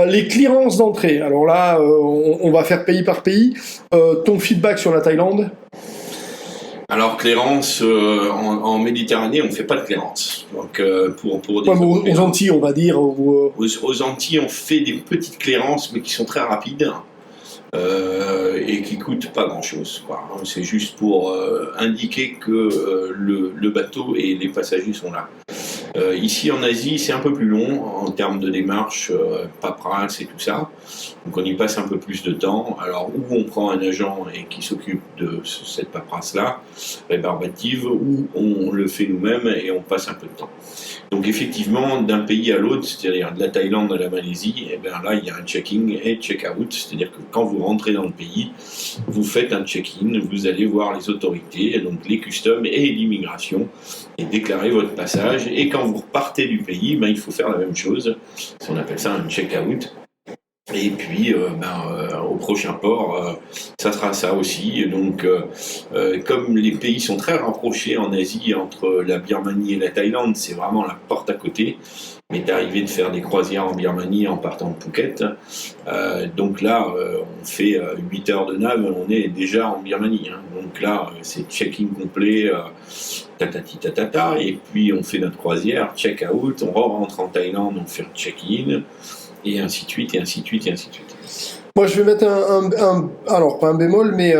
Les clearances d'entrée. Alors là, on va faire pays par pays. Ton feedback sur la Thaïlande? Alors, clearance, en Méditerranée, on ne fait pas de clearance. Donc, pour des aux Antilles, on va dire. Aux Antilles, on fait des petites clearances, mais qui sont très rapides. Et qui coûtent pas grand-chose. C'est juste pour indiquer que le bateau et les passagers sont là. Ici en Asie, c'est un peu plus long en termes de démarches, paperasse et tout ça. Donc on y passe un peu plus de temps. Alors où on prend un agent et qui s'occupe de cette paperasse-là, rébarbative, ou on le fait nous-mêmes et on passe un peu de temps. Donc effectivement, d'un pays à l'autre, c'est-à-dire de la Thaïlande à la Malaisie, et bien là il y a un check-in et check-out, c'est-à-dire que quand vous rentrez dans le pays, vous faites un check-in, vous allez voir les autorités, donc les customs et l'immigration, et déclarer votre passage. Et quand vous repartez du pays, ben, il faut faire la même chose. On appelle ça un check-out. Et puis, au prochain port, ça sera ça aussi. Donc, comme les pays sont très rapprochés en Asie, entre la Birmanie et la Thaïlande, c'est vraiment la porte à côté. Il m'est arrivé de faire des croisières en Birmanie en partant de Phuket. Donc là, on fait 8 heures de nav, on est déjà en Birmanie. Donc là, c'est check-in complet, tatati tatata, et puis on fait notre croisière, check-out, on rentre en Thaïlande, on fait un check-in, et ainsi de suite, et ainsi de suite, et ainsi de suite. Moi, je vais mettre alors pas un bémol, mais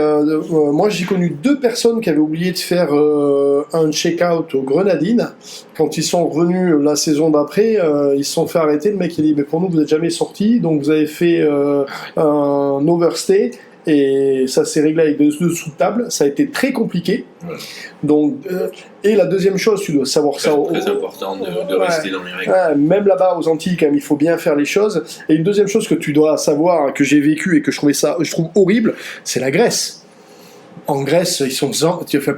moi j'ai connu 2 personnes qui avaient oublié de faire un check-out aux Grenadines. Quand ils sont revenus la saison d'après, ils se sont fait arrêter. Le mec il dit, mais pour nous vous n'êtes jamais sortis, donc vous avez fait un overstay. Et ça s'est réglé avec deux sous de table. Ça a été très compliqué. Ouais. Donc, et la deuxième chose, tu dois savoir ça. C'est très important de rester dans les règles. Même là-bas aux Antilles, quand même, il faut bien faire les choses. Et une deuxième chose que tu dois savoir, que j'ai vécu et que je trouve horrible, c'est la Grèce. En Grèce, ils sont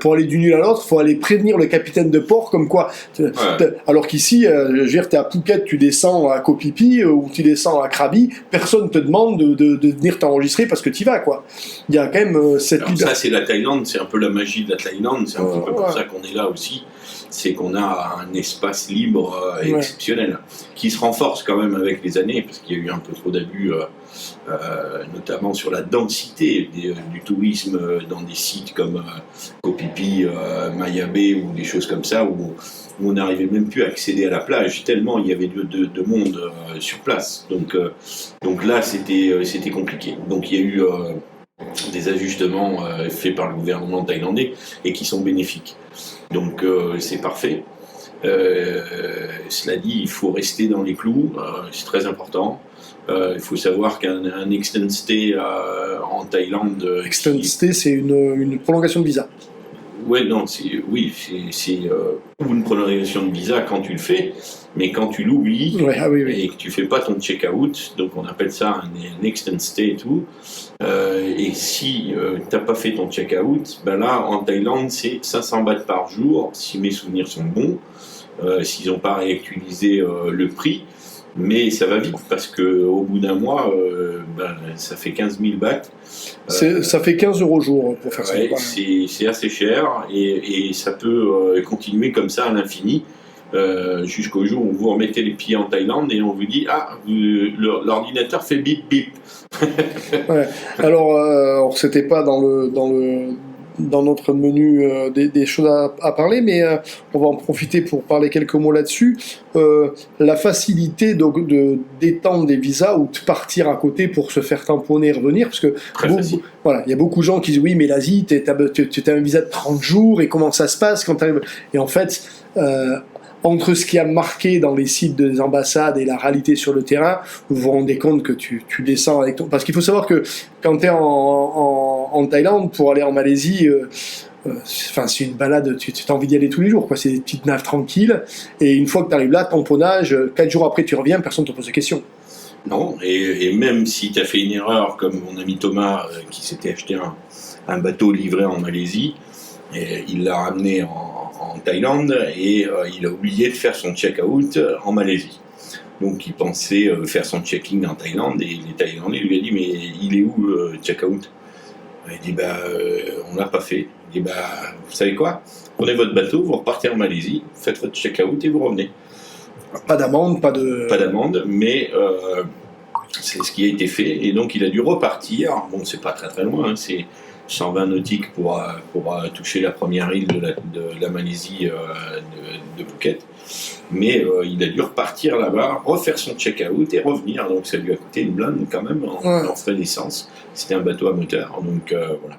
pour aller d'une île à l'autre, il faut aller prévenir le capitaine de port, comme quoi. Ouais. Alors qu'ici, je veux dire, t'es à Phuket, tu descends à Koh Phi Phi ou tu descends à Krabi, personne te demande de venir t'enregistrer parce que t'y vas, quoi. Il y a quand même cette liberté. Ça, c'est la Thaïlande, c'est un peu la magie de la Thaïlande, c'est un petit peu pour ça qu'on est là aussi. C'est qu'on a un espace libre exceptionnel, qui se renforce quand même avec les années, parce qu'il y a eu un peu trop d'abus, notamment sur la densité du tourisme dans des sites comme Koh Phi Phi, Maya Bay ou des choses comme ça, où on n'arrivait même plus à accéder à la plage, tellement il y avait de monde sur place. Donc là, c'était compliqué. Donc il y a eu des ajustements faits par le gouvernement thaïlandais et qui sont bénéfiques. Donc c'est parfait. Cela dit, il faut rester dans les clous, c'est très important. Il faut savoir qu'un extend stay en Thaïlande... Extend stay, c'est une prolongation de visa. Ouais, non, c'est une prolongation de visa quand tu le fais, mais quand tu l'oublies et que tu fais pas ton check-out, donc on appelle ça un extend stay et tout, et si t'as pas fait ton check-out, ben là, en Thaïlande, c'est 500 bahts par jour, si mes souvenirs sont bons, s'ils n'ont pas réactualisé le prix, mais ça va vite, parce qu'au bout d'un mois, ça fait 15 000 bahts. Ça fait 15 € jour pour faire ça. C'est assez cher, et ça peut continuer comme ça à l'infini, jusqu'au jour où vous remettez les pieds en Thaïlande et on vous dit l'ordinateur fait bip bip. Ouais. Alors c'était pas dans notre menu des choses à parler, mais on va en profiter pour parler quelques mots là-dessus. La facilité d'étendre des visas ou de partir à côté pour se faire tamponner et revenir, parce que il y a beaucoup de gens qui disent oui, mais l'Asie, t'as un visa de 30 jours et comment ça se passe quand t'arrives. Et en fait, entre ce qui a marqué dans les sites des ambassades et la réalité sur le terrain, vous vous rendez compte que tu descends avec ton... Parce qu'il faut savoir que quand tu es en Thaïlande, pour aller en Malaisie, c'est une balade, tu as envie d'y aller tous les jours, quoi. C'est des petites naves tranquilles, et une fois que tu arrives là, tamponnage, 4 jours après tu reviens, personne ne te pose de questions. Non, et même si tu as fait une erreur, comme mon ami Thomas, qui s'était acheté un bateau livré en Malaisie, et il l'a ramené en Thaïlande, et il a oublié de faire son check-out en Malaisie. Donc il pensait faire son check-in en Thaïlande, et les Thaïlandais lui a dit mais il est où le check-out? Il dit on l'a pas fait. Il dit vous savez quoi, prenez votre bateau, vous repartez en Malaisie, faites votre check-out et vous revenez. Pas d'amende, pas d'amende, mais C'est ce qui a été fait, et donc il a dû repartir. Bon, c'est pas très très loin, hein, c'est 120 nautiques pour toucher la première île de la Malaisie de Phuket. Mais il a dû repartir là-bas, refaire son check-out et revenir. Donc ça lui a coûté une blinde quand même en frais d'essence. C'était un bateau à moteur, donc voilà.